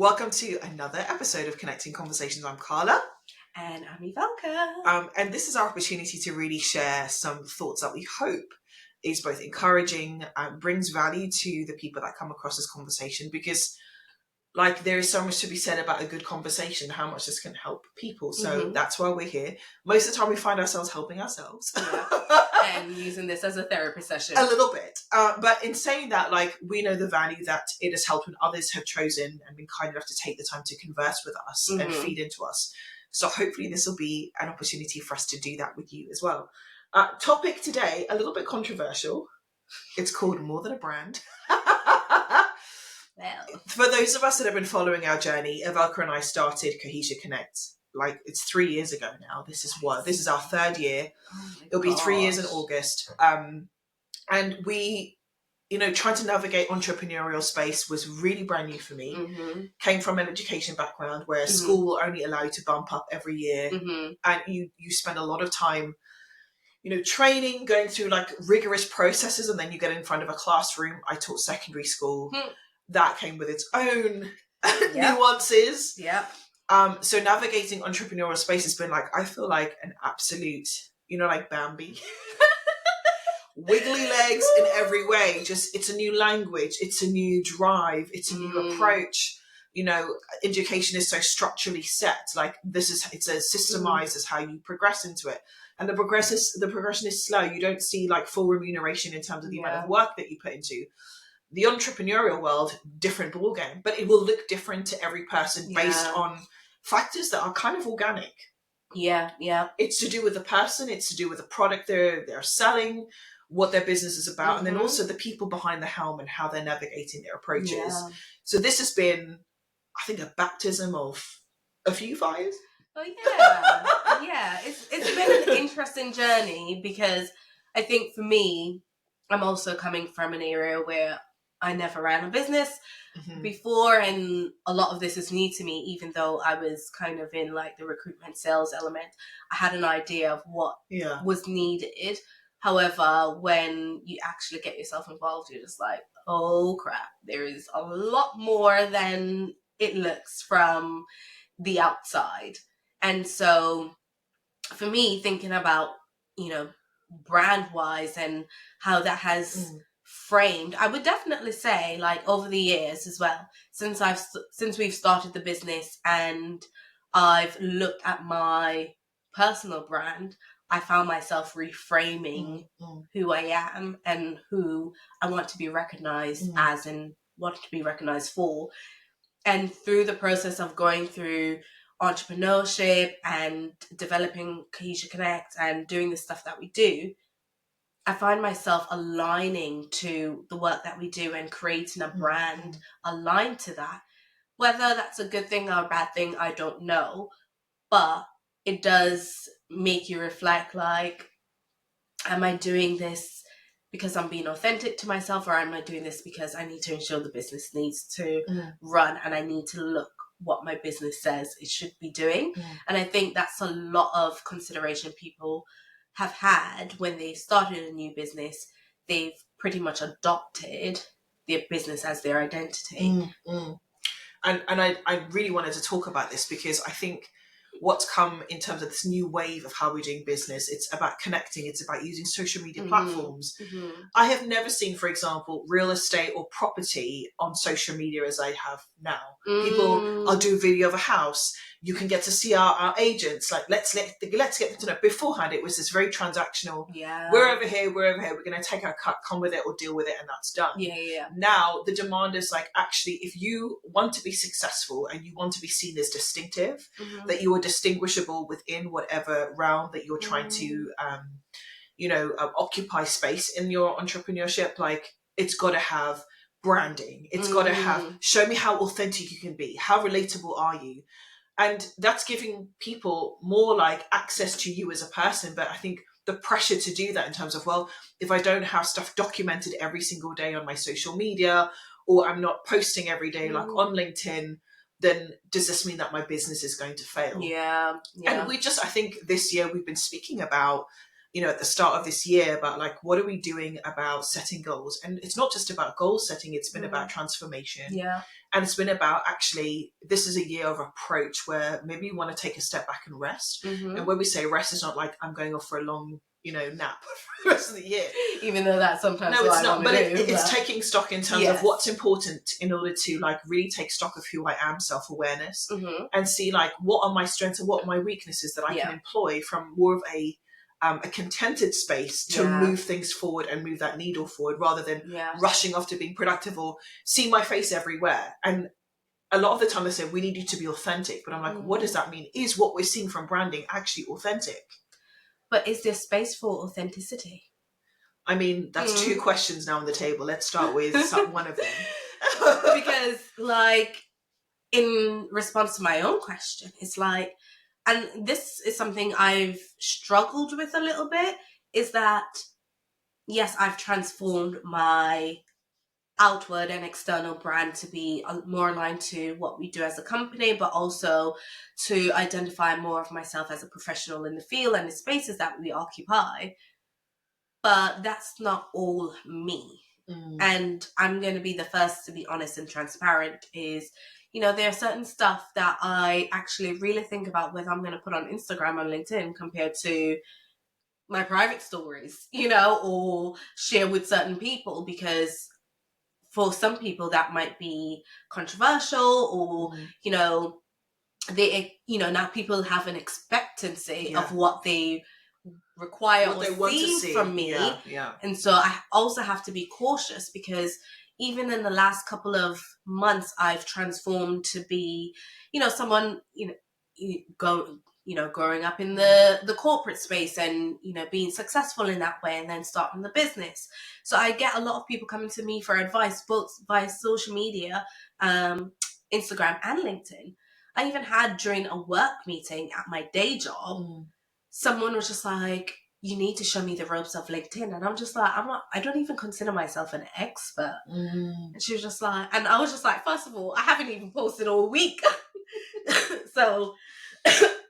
Welcome to another episode of Connecting Conversations. I'm Carla. And I'm Evelkah. And this is our opportunity to really share some thoughts that we hope is both encouraging and brings value to the people that come across this conversation, because there is so much to be said about a good conversation, how much this can help people. So that's why we're here. Most of the time we find ourselves helping ourselves. Yeah. And using this as a therapy session. A little bit. But in saying that, we know the value that it has helped when others have chosen and been kind enough to take the time to converse with us and feed into us. So hopefully this will be an opportunity for us to do that with you as well. Topic today, a little bit controversial. It's called More Than a Brand. Well, for those of us that have been following our journey, Evelkah and I started Cohesia Connect. It's 3 years ago now. This is our third year. It'll be 3 years in August. And we, trying to navigate entrepreneurial space was really brand new for me. Came from an education background where school will only allow you to bump up every year. And you spend a lot of time, training, going through rigorous processes, and then you get in front of a classroom. I taught secondary school. That came with its own nuances. Yeah. So navigating entrepreneurial space has been I feel like an absolute, like Bambi. Wiggly legs in every way. Just, it's a new language. It's a new drive. It's a new approach. Education is so structurally set. It's a systemized as how you progress into it. And the progression is slow. You don't see full remuneration in terms of the amount of work that you put into. The entrepreneurial world, different ballgame, but it will look different to every person based on factors that are kind of organic. Yeah. It's to do with the person, it's to do with the product they're selling, what their business is about, and then also the people behind the helm and how they're navigating their approaches. Yeah. So this has been, I think, a baptism of a few fires. Oh yeah. Yeah. It's been an interesting journey, because I think for me, I'm also coming from an area where I never ran a business before, and a lot of this is new to me, even though I was kind of in the recruitment sales element. I had an idea of what was needed. However, when you actually get yourself involved, you're just like, oh crap, there is a lot more than it looks from the outside. And so for me, thinking about, brand wise and how that has framed, I would definitely say over the years as well, since we've started the business and I've looked at my personal brand, I found myself reframing who I am and who I want to be recognized as and want to be recognized for. And through the process of going through entrepreneurship and developing Cohesia Connect and doing the stuff that we do, I find myself aligning to the work that we do and creating a brand aligned to that. Whether that's a good thing or a bad thing, I don't know. But it does make you reflect, am I doing this because I'm being authentic to myself, or am I doing this because I need to ensure the business needs to run and I need to look what my business says it should be doing? And I think that's a lot of consideration people have had when they started a new business. They've pretty much adopted their business as their identity. And I really wanted to talk about this because I think what's come in terms of this new wave of how we're doing business, it's about connecting, it's about using social media platforms. I have never seen, for example, real estate or property on social media as I have now. People, I'll do a video of a house. You can get to see our agents. Let's get to know. Beforehand, it was this very transactional. Yeah. We're over here. We're going to take our cut, come with it or deal with it, and that's done. Yeah. Now, the demand is actually, if you want to be successful and you want to be seen as distinctive, that you are distinguishable within whatever realm that you're trying to, occupy space in your entrepreneurship, it's got to have branding. It's got to have, show me how authentic you can be. How relatable are you? And that's giving people more access to you as a person. But I think the pressure to do that in terms of, well, if I don't have stuff documented every single day on my social media, or I'm not posting every day on LinkedIn, then does this mean that my business is going to fail? Yeah. And I think this year we've been speaking about, at the start of this year about what are we doing about setting goals? And it's not just about goal setting, it's been about transformation. Yeah. And it's been about, actually, this is a year of approach where maybe you want to take a step back and rest. Mm-hmm. And when we say rest, it's not like I'm going off for a long, nap for the rest of the year. Even though that's sometimes no, what it's I not. But do, it's taking stock in terms yes. of what's important in order to like really take stock of who I am, self-awareness, mm-hmm. and see like what are my strengths and what are my weaknesses that I can employ from more of a contented space to move things forward and move that needle forward, rather than rushing off to being productive or see my face everywhere. And a lot of the time they say we need you to be authentic, but I'm like, what does that mean? Is what we're seeing from branding actually authentic? But is there space for authenticity? I mean, that's two questions now on the table. Let's start with one of them. Because, like, in response to my own question, it's like, and this is something I've struggled with a little bit, is that, yes, I've transformed my outward and external brand to be more aligned to what we do as a company, but also to identify more of myself as a professional in the field and the spaces that we occupy. But that's not all me. And I'm going to be the first to be honest and transparent, is, there are certain stuff that I actually really think about whether I'm going to put on Instagram or LinkedIn compared to my private stories, or share with certain people, because for some people that might be controversial, or, they, now people have an expectancy of what they require what or see from me. And so I also have to be cautious, because even in the last couple of months, I've transformed to be, someone, growing up in the corporate space and, being successful in that way, and then starting the business. So I get a lot of people coming to me for advice, both via social media, Instagram and LinkedIn. I even had, during a work meeting at my day job, someone was just like, you need to show me the ropes of LinkedIn. And I'm just like, I don't even consider myself an expert. And she was just like, and I was just like, first of all, I haven't even posted all week. So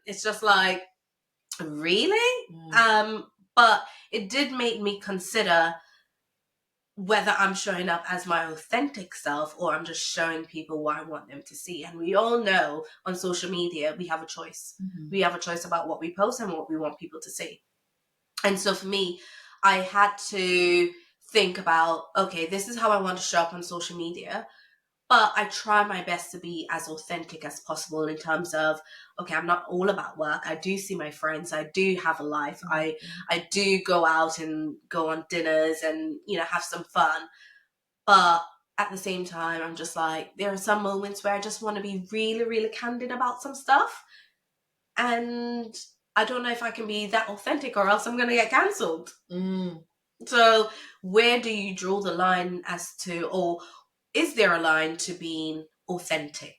it's just like, really? But it did make me consider whether I'm showing up as my authentic self, or I'm just showing people what I want them to see. And we all know on social media, we have a choice. We have a choice about what we post and what we want people to see. And so for me, I had to think about, okay, this is how I want to show up on social media. But I try my best to be as authentic as possible in terms of, okay, I'm not all about work. I do see my friends. I do have a life. I do go out and go on dinners and, have some fun. But at the same time, I'm just like, there are some moments where I just want to be really, really candid about some stuff. And I don't know if I can be that authentic, or else I'm going to get cancelled. So where do you draw the line as to, or is there a line to being authentic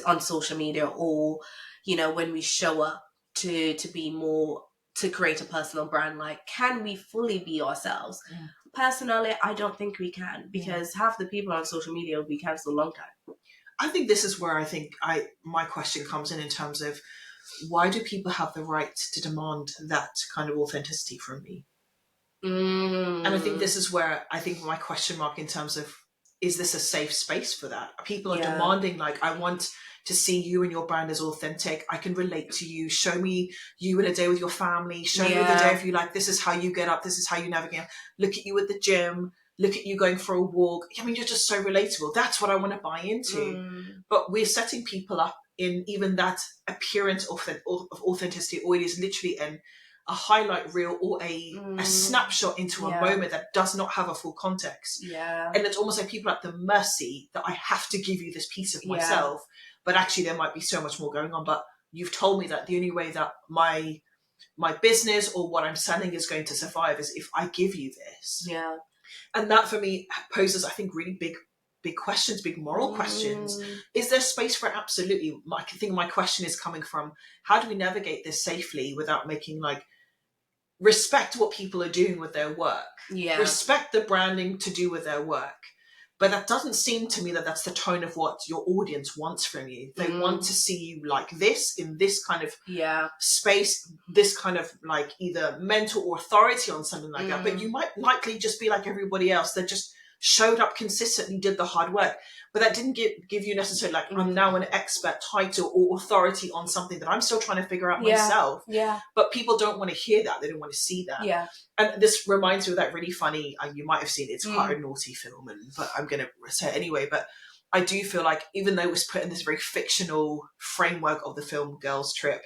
on social media, or, when we show up to be more, to create a personal brand? Like, can we fully be ourselves? Personally, I don't think we can, because half the people on social media will be cancelled a long time. I think this is where my question comes in terms of, why do people have the right to demand that kind of authenticity from me? And I think this is where I think my question mark in terms of, is this a safe space for that? People are demanding, like, I want to see you and your brand as authentic. I can relate to you. Show me you in a day with your family. Show me the day of you, like, this is how you get up. This is how you navigate. Look at you at the gym. Look at you going for a walk. I mean, you're just so relatable. That's what I want to buy into. But we're setting people up in even that appearance of authenticity, or it is literally a highlight reel or a snapshot into a moment that does not have a full context. And it's almost like people are at the mercy that I have to give you this piece of myself, but actually there might be so much more going on. But you've told me that the only way that my business or what I'm selling is going to survive is if I give you this. And that for me poses, I think, really big questions, big moral questions. Is there space for it? Absolutely. I think my question is coming from, how do we navigate this safely without making, like, respect what people are doing with their work, respect the branding to do with their work. But that doesn't seem to me that that's the tone of what your audience wants from you. They want to see you like this, in this kind of space, this kind of, like, either mental authority on something like that. But you might likely just be like everybody else. They're just showed up consistently, did the hard work. But that didn't give you necessarily like, I'm now an expert title or authority on something that I'm still trying to figure out myself. Yeah. But people don't want to hear that. They don't want to see that. Yeah. And this reminds me of that really funny, you might have seen it, it's quite a naughty film, but I'm going to say it anyway. But I do feel like, even though it was put in this very fictional framework of the film Girls Trip,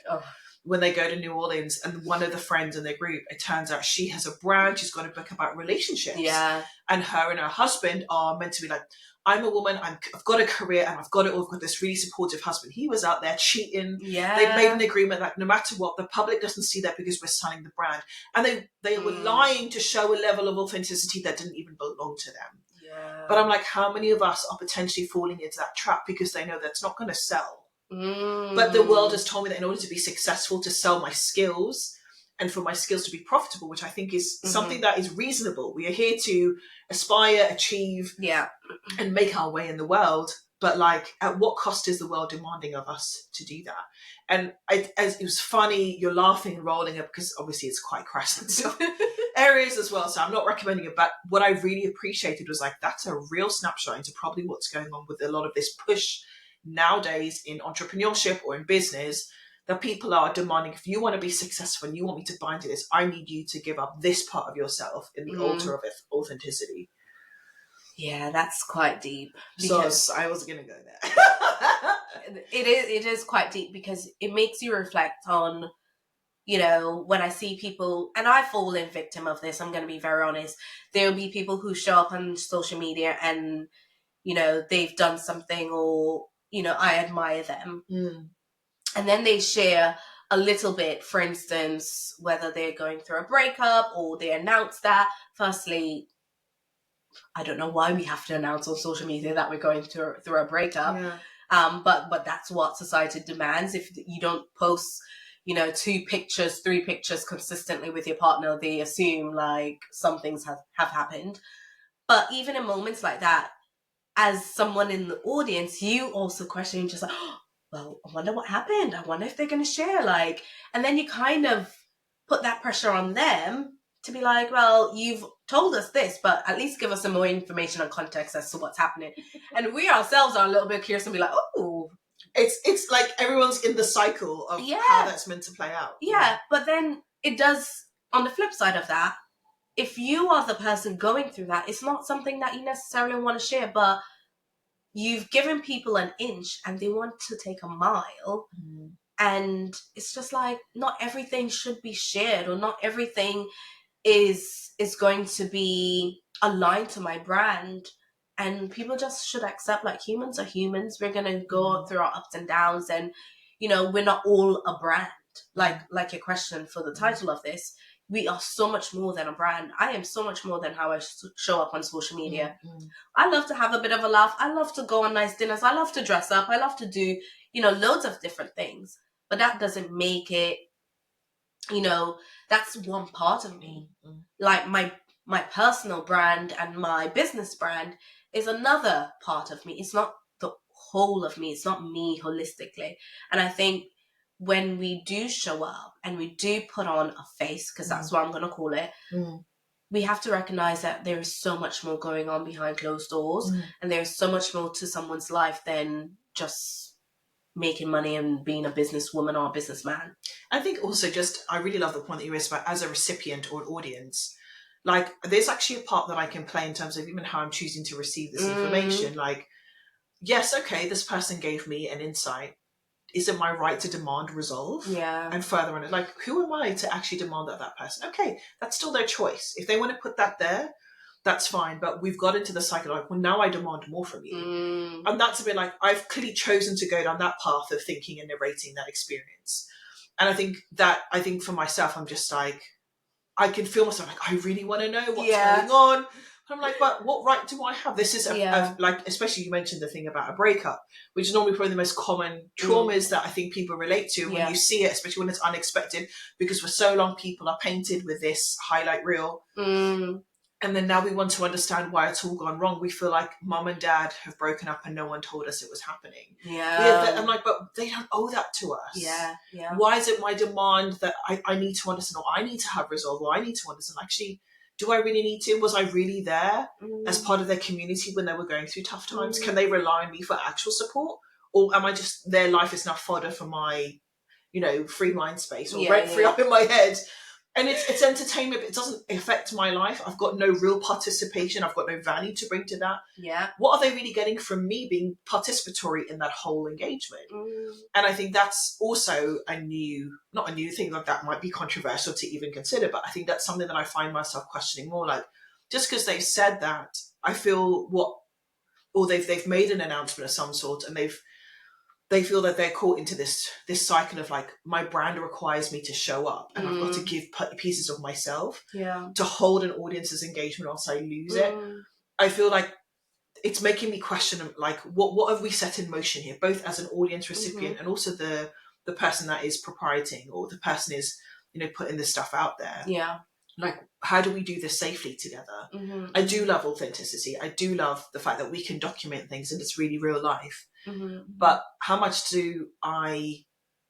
when they go to New Orleans and one of the friends in their group, it turns out she has a brand, she's got a book about relationships. Yeah. And her and her husband are meant to be like, I'm a woman, I've got a career, and I've got it all. I've got this really supportive husband. He was out there cheating. Yeah. They've made an agreement that no matter what, the public doesn't see that because we're selling the brand. And they were lying to show a level of authenticity that didn't even belong to them. Yeah. But I'm like, how many of us are potentially falling into that trap because they know that's not going to sell? But the world has told me that in order to be successful, to sell my skills and for my skills to be profitable, which I think is something that is reasonable. We are here to aspire, achieve, and make our way in the world. But like, at what cost is the world demanding of us to do that? And it was funny, you're laughing and rolling up because obviously it's quite crass in some areas as well. So I'm not recommending it. But what I really appreciated was like, that's a real snapshot into probably what's going on with a lot of this push nowadays in entrepreneurship or in business, that people are demanding, if you want to be successful and you want me to buy into this, I need you to give up this part of yourself in the altar of authenticity. Yeah, that's quite deep. So I was going to go there. It is quite deep because it makes you reflect on, you know, when I see people, and I fall in victim of this, I'm going to be very honest. There will be people who show up on social media and, you know, they've done something, or, you know, I admire them. And then they share a little bit, for instance, whether they're going through a breakup or they announce that. Firstly, I don't know why we have to announce on social media that we're going through a breakup. But that's what society demands. If you don't post, you know, 2 pictures, 3 pictures consistently with your partner, they assume like some things have happened. But even in moments like that, as someone in the audience, you also question, just like, oh, well, I wonder what happened. I wonder if they're going to share, like, and then you kind of put that pressure on them to be like, well, you've told us this, but at least give us some more information and context as to what's happening. And we ourselves are a little bit curious and be like, oh. It's like everyone's in the cycle of how that's meant to play out. Yeah, but then it does, on the flip side of that, if you are the person going through that, it's not something that you necessarily want to share, but you've given people an inch and they want to take a mile. And it's just like, not everything should be shared, or not everything is going to be aligned to my brand. And people just should accept, like, humans are humans. We're going to go through our ups and downs, and, you know, we're not all a brand. Like your question for the title of this, we are so much more than a brand. I am so much more than how I show up on social media. I love to have a bit of a laugh. I love to go on nice dinners. I love to dress up. I love to do, you know, loads of different things. But that doesn't make it, you know, that's one part of me. Like my personal brand and my business brand is another part of me. It's not the whole of me. It's not me holistically. And I think when we do show up and we do put on a face, because that's what I'm going to call it, we have to recognize that there is so much more going on behind closed doors, and there is so much more to someone's life than just making money and being a businesswoman or a businessman. I think also I really love the point that you raised about as a recipient or an audience. Like, there's actually a part that I can play in terms of even how I'm choosing to receive this information. Like, yes, okay, this person gave me an insight. Is it my right to demand resolve? Yeah. And further on it, like, who am I to actually demand that person? Okay, that's still their choice. If they want to put that there, that's fine. But we've got into the cycle like, well, now I demand more from you. And that's a bit like, I've clearly chosen to go down that path of thinking and narrating that experience. And I think for myself, I'm just like, I can feel myself like, I really want to know what's going on. I'm like, but what right do I have? This is like, especially you mentioned the thing about a breakup, which is normally probably the most common traumas that I think people relate to when you see it, especially when it's unexpected, because for so long people are painted with this highlight reel. And then now we want to understand why it's all gone wrong. We feel like mum and dad have broken up and no one told us it was happening. I'm like, but they don't owe that to us. Why is it my demand that I need to understand, or I need to have resolve, or I need to understand? Actually, do I really need to? Was I really there as part of their community when they were going through tough times? Can they rely on me for actual support? Or am I just, their life is now fodder for my, free mind space, or rent free up in my head? And it's entertainment, but it doesn't affect my life. I've got no real participation. I've got no value to bring to that. Yeah. What are they really getting from me being participatory in that whole engagement? And I think that's also not a new thing, like that might be controversial to even consider, but I think that's something that I find myself questioning more. Like, just because they've said that, I feel they've made an announcement of some sort, and they feel that they're caught into this cycle of like, my brand requires me to show up, and I've got to give pieces of myself to hold an audience's engagement, or else I lose it. I feel like it's making me question, like, what have we set in motion here, both as an audience recipient and also the person that is proprieting, or the person is, putting this stuff out there. Yeah. Like, how do we do this safely together? I do love authenticity. I do love the fact that we can document things and it's really real life. But how much do I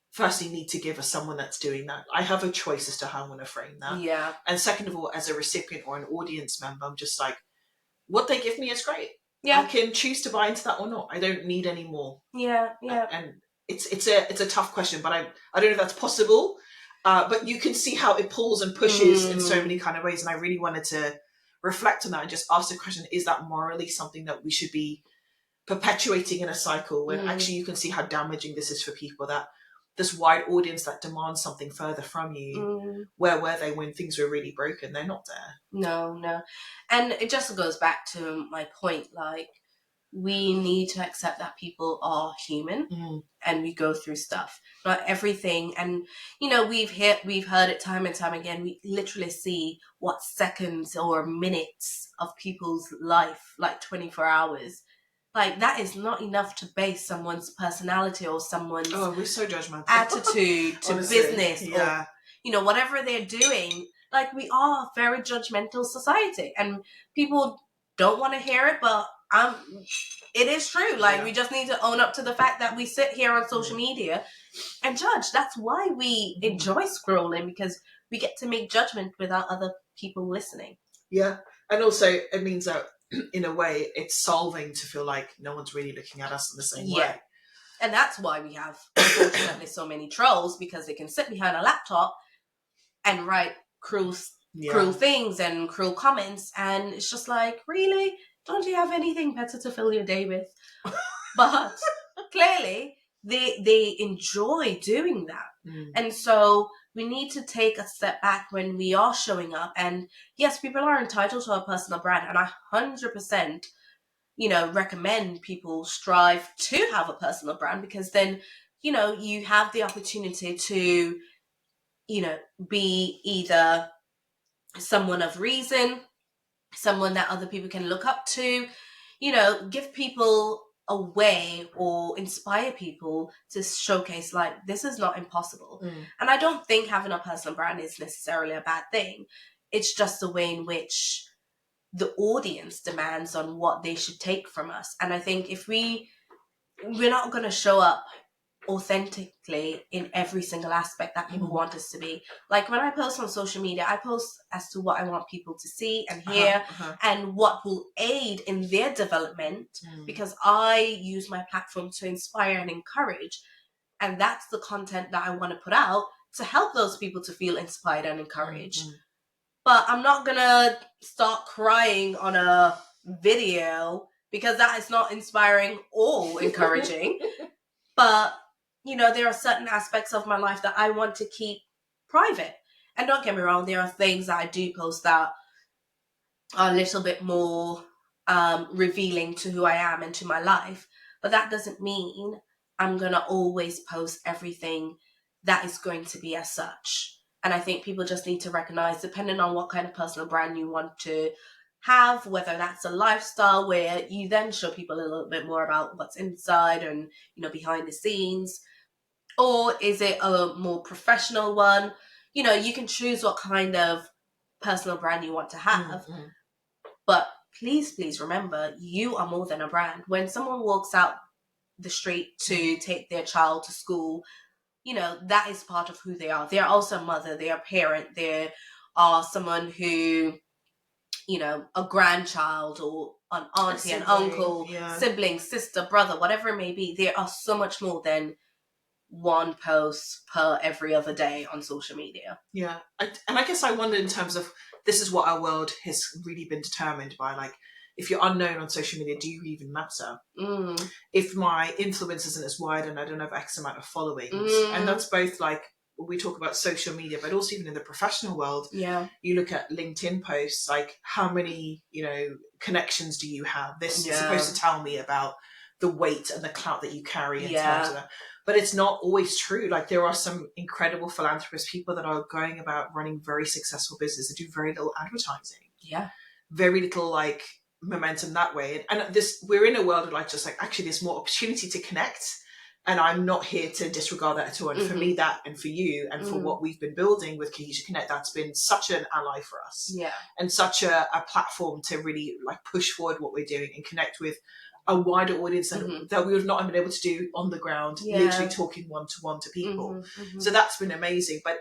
firstly need to give as someone that's doing that? I have a choice as to how I want to frame that. Yeah. And second of all, as a recipient or an audience member, I'm just like, what they give me is great. Yeah. I can choose to buy into that or not. I don't need any more. Yeah. And it's a tough question, but I don't know if that's possible. But you can see how it pulls and pushes in so many kind of ways. And I really wanted to reflect on that and just ask the question, is that morally something that we should be perpetuating in a cycle, when actually you can see how damaging this is for people, that this wide audience that demands something further from you, where were they when things were really broken? They're not there. No. And it just goes back to my point, like, we need to accept that people are human and we go through stuff. Not everything. And, we've heard it time and time again. We literally see what seconds or minutes of people's life, like 24 hours. Like, that is not enough to base someone's personality or someone's we're so judgmental. attitude to Honestly, business or, whatever they're doing. Like, we are a very judgmental society, and people don't want to hear it, but it is true. Like, we just need to own up to the fact that we sit here on social media and judge. That's why we enjoy scrolling, because we get to make judgment without other people listening. Yeah. And also it means that in a way it's solving to feel like no one's really looking at us in the same way. And that's why we have, unfortunately, so many trolls, because they can sit behind a laptop and write cruel things and cruel comments, and it's just like, really? Don't you have anything better to fill your day with? But clearly they enjoy doing that. And so we need to take a step back when we are showing up. And yes, people are entitled to a personal brand, and I 100% recommend people strive to have a personal brand, because then you have the opportunity to be either someone of reason, someone that other people can look up to, give people a way or inspire people to showcase, like, this is not impossible. And I don't think having a personal brand is necessarily a bad thing. It's just the way in which the audience demands on what they should take from us. And I think if we're not going to show up authentically in every single aspect that people want us to be. Like, when I post on social media, I post as to what I want people to see and hear and what will aid in their development, because I use my platform to inspire and encourage. And that's the content that I want to put out to help those people to feel inspired and encouraged. But I'm not going to start crying on a video, because that is not inspiring or encouraging. But there are certain aspects of my life that I want to keep private. And don't get me wrong, there are things that I do post that are a little bit more revealing to who I am and to my life. But that doesn't mean I'm going to always post everything that is going to be as such. And I think people just need to recognize, depending on what kind of personal brand you want to have, whether that's a lifestyle where you then show people a little bit more about what's inside and behind the scenes, or is it a more professional one? You can choose what kind of personal brand you want to have. But please remember, you are more than a brand. When someone walks out the street to take their child to school, that is part of who they are. They are also a mother, they are a parent, they are someone who you know, a grandchild or an auntie, an uncle, sibling, sister, brother, whatever it may be. There are so much more than one post per every other day on social media. Yeah. And I guess I wonder, in terms of, this is what our world has really been determined by, like, if you're unknown on social media, do you even matter? If my influence isn't as wide and I don't have X amount of followings, and that's both, like, we talk about social media, but also even in the professional world, you look at LinkedIn posts, like, how many, you know, connections do you have? This is supposed to tell me about the weight and the clout that you carry in terms of that. But it's not always true. Like, there are some incredible philanthropist people that are going about running very successful business that do very little advertising. Very little, like, momentum that way. And this, we're in a world of, like, just like, actually there's more opportunity to connect, and I'm not here to disregard that at all. And for me, that, and for you, and for what we've been building with Cohesia Connect, that's been such an ally for us, and such a platform to really, like, push forward what we're doing and connect with a wider audience that we would not have been able to do on the ground, literally talking one-to-one to people. So that's been amazing. But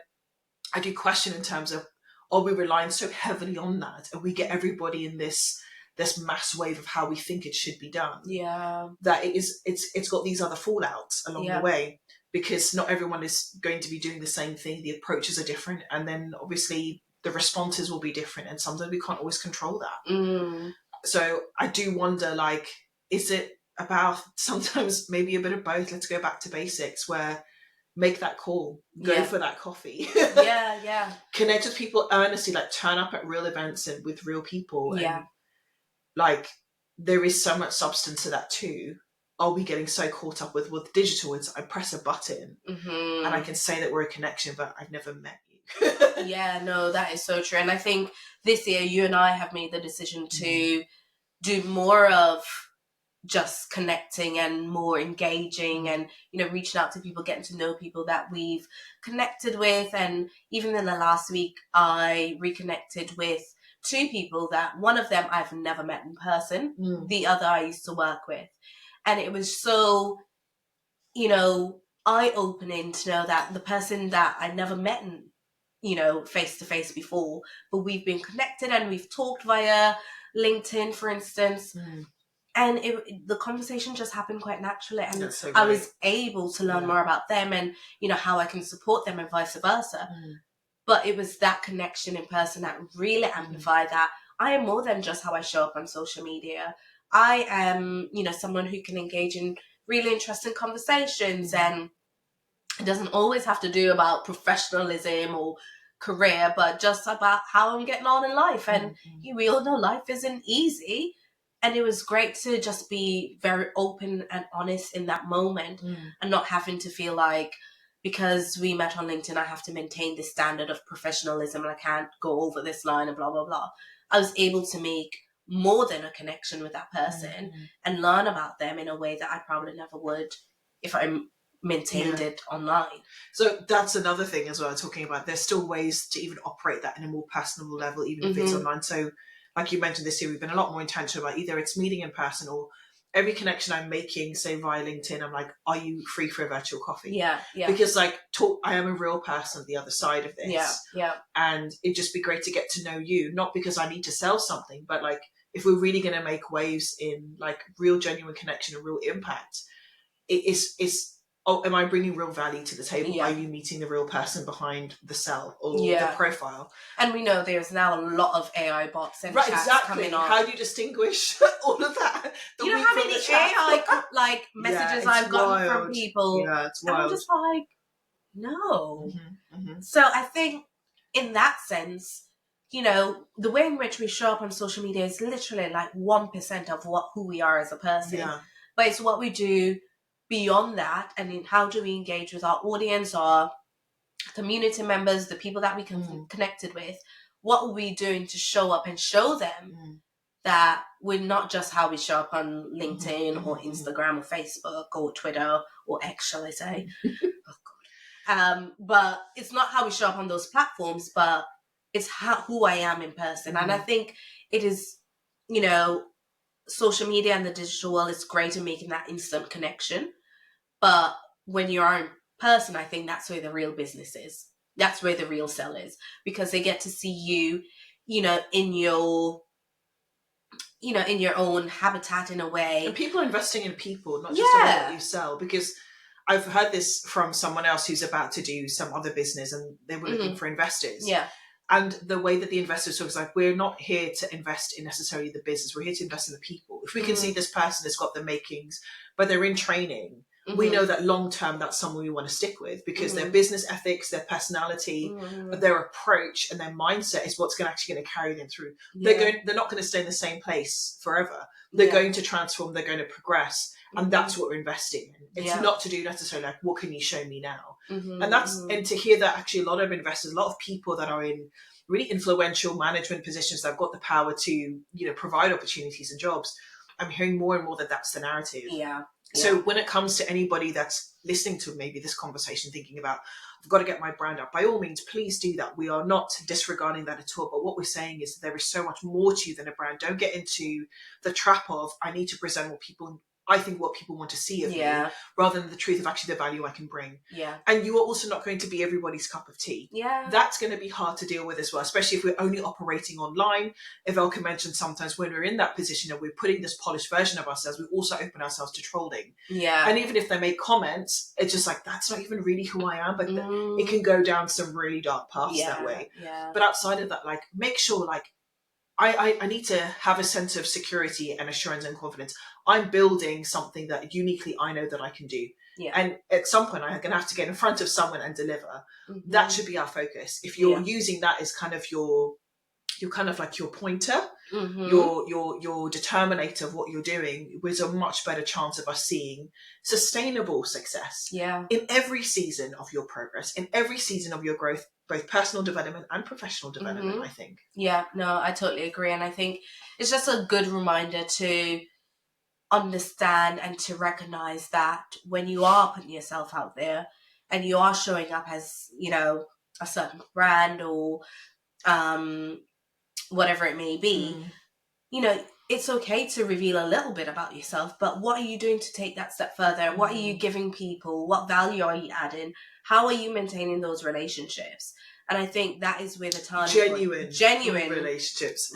I do question, in terms of, are we relying so heavily on that, and we get everybody in this mass wave of how we think it should be done, that it's got these other fallouts along the way, because not everyone is going to be doing the same thing. The approaches are different, and then obviously the responses will be different, and sometimes we can't always control that. So I do wonder, like, is it about sometimes maybe a bit of both? Let's go back to basics, where make that call, go for that coffee, connect with people earnestly, like, turn up at real events and with real people, and, like, there is so much substance to that too. Are we getting so caught up with digital? It's, I press a button and I can say that we're a connection, but I've never met you. No, that is so true. And I think this year you and I have made the decision to do more of just connecting and more engaging, and, you know, reaching out to people, getting to know people that we've connected with. And even in the last week, I reconnected with 2 people that, one of them I've never met in person, the other I used to work with. And it was so, you know, eye-opening to know that the person that I never met in, you know, face-to-face before, but we've been connected and we've talked via LinkedIn, for instance. And the conversation just happened quite naturally. And so I was able to learn more about them, and, you know, how I can support them, and vice versa. But it was that connection in person that really amplified that I am more than just how I show up on social media. I am, you know, someone who can engage in really interesting conversations, and it doesn't always have to do about professionalism or career, but just about how I'm getting on in life. And we all know life isn't easy. And it was great to just be very open and honest in that moment, and not having to feel like, because we met on LinkedIn, I have to maintain this standard of professionalism and I can't go over this line and blah, blah, blah. I was able to make more than a connection with that person and learn about them in a way that I probably never would if I maintained it online. So that's another thing as well, talking about, there's still ways to even operate that in a more personal level, even if it's online. So, like you mentioned, this year we've been a lot more intentional about either it's meeting in person, or every connection I'm making, say via LinkedIn, I'm like, are you free for a virtual coffee? Because, like, I am a real person at the other side of this. And it'd just be great to get to know you, not because I need to sell something, but, like, if we're really going to make waves in, like, real genuine connection and real impact, it's am I bringing real value to the table? Are you meeting the real person behind the cell or the profile? And we know there's now a lot of AI bots and chats coming on. How do you distinguish all of that? You know how many AI like messages I've gotten from people? Yeah, it's wild. And I'm just like, no. So I think in that sense, you know, the way in which we show up on social media is literally like 1% of who we are as a person. But it's what we do beyond that, and in how do we engage with our audience, our community members, the people that we can connected with. What are we doing to show up and show them that we're not just how we show up on LinkedIn or Instagram or Facebook or Twitter or X, shall I say? But it's not how we show up on those platforms, but it's who I am in person. And I think it is, you know, social media and the digital world is great at making that instant connection. But when you are in person, I think that's where the real business is. That's where the real sell is, because they get to see you, you know, in your in your own habitat in a way. And people investing in people, not just about what you sell. Because I've heard this from someone else who's about to do some other business, and they were looking for investors. Yeah. And the way that the investors talk is like, we're not here to invest in necessarily the business. We're here to invest in the people. If we can see this person has got the makings, but they're in training, we know that long term, that's someone we want to stick with, because their business ethics, their personality, their approach, and their mindset is what's actually going to carry them through. They're not going to stay in the same place forever. They're going to transform. They're going to progress. And that's what we're investing in. It's not to do necessarily like, what can you show me now? And to hear that actually a lot of investors, a lot of people that are in really influential management positions that have got the power to, provide opportunities and jobs, I'm hearing more and more that that's the narrative. Yeah. So when it comes to anybody that's listening to maybe this conversation, thinking about, I've got to get my brand up, by all means, please do that. We are not disregarding that at all. But what we're saying is that there is so much more to you than a brand. Don't get into the trap of, I need to present what people want to see of me, rather than the truth of actually the value I can bring. Yeah. And you are also not going to be everybody's cup of tea. Yeah. That's going to be hard to deal with as well, especially if we're only operating online. Evelkah mentioned sometimes when we're in that position and we're putting this polished version of ourselves, we also open ourselves to trolling. Yeah. And even if they make comments, it's just like, that's not even really who I am, but it can go down some really dark paths that way. Yeah. But outside of that, like, make sure, like, I need to have a sense of security and assurance and confidence. I'm building something that uniquely I know that I can do. Yeah. And at some point, I'm going to have to get in front of someone and deliver. That should be our focus. If you're using that as kind of your pointer, your determinator of what you're doing, there's a much better chance of us seeing sustainable success. Yeah. In every season of your progress, in every season of your growth, both personal development and professional development, I think. Yeah, no, I totally agree. And I think it's just a good reminder to understand and to recognize that when you are putting yourself out there and you are showing up as, a certain brand or whatever it may be, it's okay to reveal a little bit about yourself, but what are you doing to take that step further? What are you giving people? What value are you adding? How are you maintaining those relationships? And I think that is where the time genuine relationships.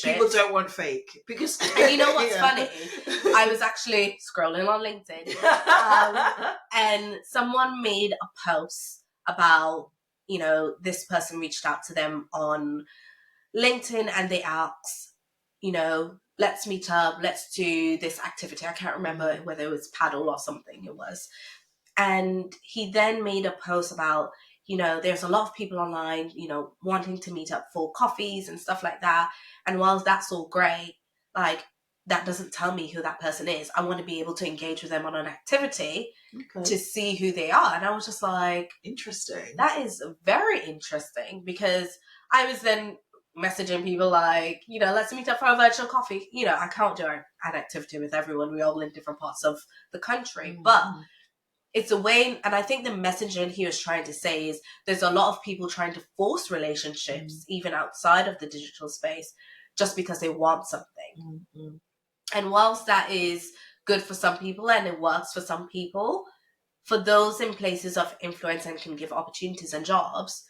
People don't want fake, because and you know what's funny? I was actually scrolling on LinkedIn, and someone made a post about, this person reached out to them on LinkedIn and they asked, let's meet up, let's do this activity. I can't remember whether it was paddle or something it was. And he then made a post about, there's a lot of people online, wanting to meet up for coffees and stuff like that. And while that's all great, like, that doesn't tell me who that person is. I want to be able to engage with them on an activity to see who they are. And I was just like, interesting. That is very interesting, because I was then messaging people like, let's meet up for a virtual coffee. I can't do an activity with everyone. We're all in different parts of the country. But it's a way, and I think the messaging he was trying to say is there's a lot of people trying to force relationships even outside of the digital space just because they want something. And whilst that is good for some people and it works for some people, for those in places of influence and can give opportunities and jobs,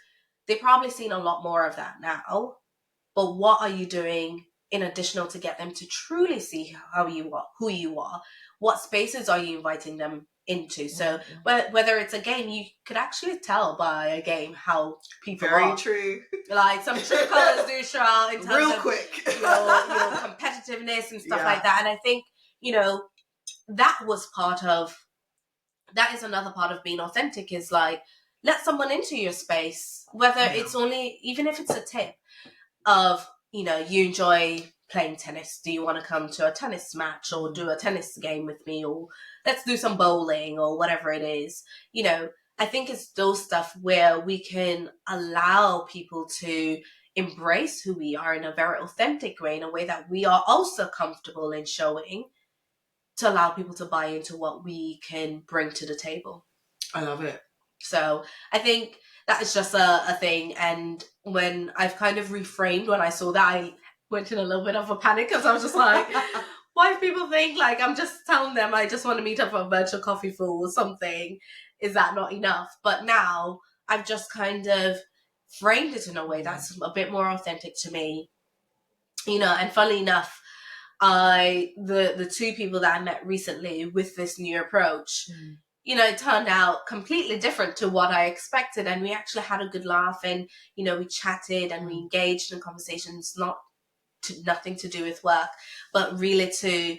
they've probably seen a lot more of that now. But what are you doing in additional to get them to truly see how you are, who you are? What spaces are you inviting them into? So whether it's a game, you could actually tell by a game how people are. Very true. Like, some true colours do show out in terms real of quick your competitiveness and stuff like that. And I think, that is another part of being authentic, is like, let someone into your space, whether it's only, even if it's a tip of, you enjoy playing tennis. Do you want to come to a tennis match or do a tennis game with me, or let's do some bowling or whatever it is? I think it's those stuff where we can allow people to embrace who we are in a very authentic way, in a way that we are also comfortable in showing, to allow people to buy into what we can bring to the table. I love it. So I think that is just a thing. And when I've kind of reframed, when I saw that, I went in a little bit of a panic, because I was just like, why do people think like I'm just telling them I just want to meet up for a virtual coffee for something? Is that not enough? But now I've just kind of framed it in a way that's a bit more authentic to me. And funnily enough, the two people that I met recently with this new approach, it turned out completely different to what I expected, and we actually had a good laugh, and we chatted and we engaged in conversations, nothing to do with work, but really to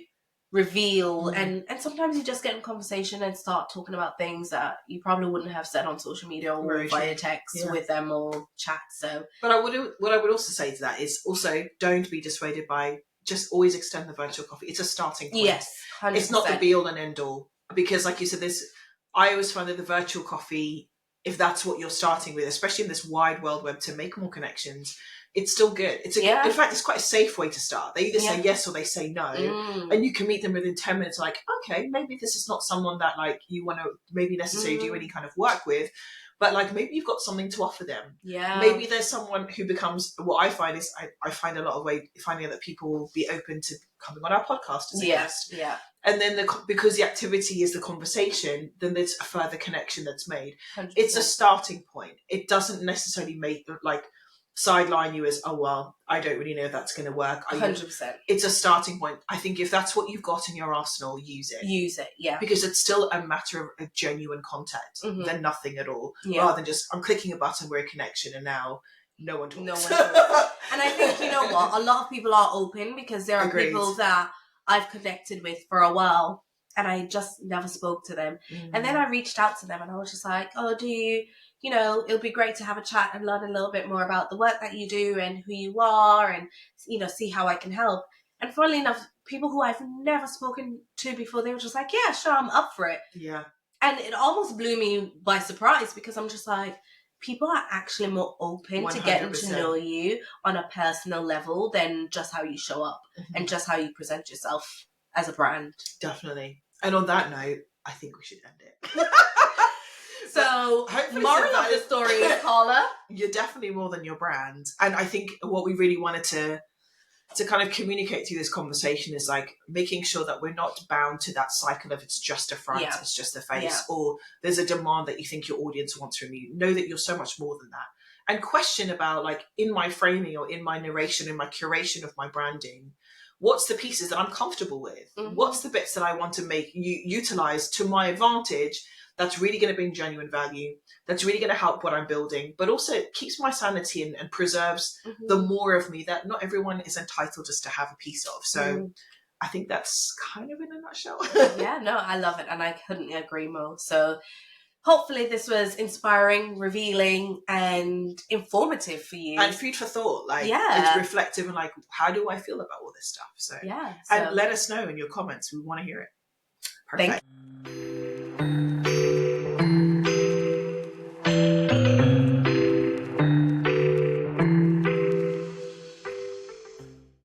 reveal and sometimes you just get in conversation and start talking about things that you probably wouldn't have said on social media or via text with them or chat. So, but what I would also say to that is also don't be dissuaded by just always extend the virtual coffee. It's a starting point. Yes, 100%. It's not the be all and end all, because like you said, I always find that the virtual coffee, if that's what you're starting with, especially in this wide world web, to make more connections, it's still good. In fact, it's quite a safe way to start. They either say yes or they say no, and you can meet them within 10 minutes. Like, okay, maybe this is not someone that like you want to maybe necessarily do any kind of work with, but like maybe you've got something to offer them. Yeah. Maybe there's someone who becomes, what I find is I find a lot of way finding out that people will be open to coming on our podcast as a guest. Yeah. And then because the activity is the conversation, then there's a further connection that's made. 100%. It's a starting point. It doesn't necessarily make like sideline you as, oh well, I don't really know if that's going to work. 100%. It's a starting point. I think if that's what you've got in your arsenal, use it. Yeah. Because it's still a matter of a genuine contact than nothing at all. Rather than just, I'm clicking a button, we're a connection, and now no one talks. And I think, you know what, a lot of people are open because there are people that I've connected with for a while and I just never spoke to them. And then I reached out to them and I was just like, oh, do you, it'll be great to have a chat and learn a little bit more about the work that you do and who you are and, see how I can help. And funnily enough, people who I've never spoken to before, they were just like, yeah, sure, I'm up for it. Yeah. And it almost blew me by surprise because I'm just like, people are actually more open 100%. To getting to know you on a personal level than just how you show up and just how you present yourself as a brand. Definitely. And on that note, I think we should end it. So, moral of the story is, Carla, you're definitely more than your brand. And I think what we really wanted to kind of communicate through this conversation is like making sure that we're not bound to that cycle of it's just a front, it's just a face, or there's a demand that you think your audience wants from you. Know that you're so much more than that. And question about like in my framing or in my narration, in my curation of my branding, what's the pieces that I'm comfortable with? What's the bits that I want to make you utilize to my advantage that's really going to bring genuine value, that's really going to help what I'm building, but also keeps my sanity and preserves the more of me that not everyone is entitled just to have a piece of. So I think that's kind of in a nutshell. Yeah, no, I love it. And I couldn't agree more. So hopefully this was inspiring, revealing, and informative for you. And food for thought. Like, it's reflective and like, how do I feel about all this stuff? So, and let us know in your comments. We want to hear it. Perfect.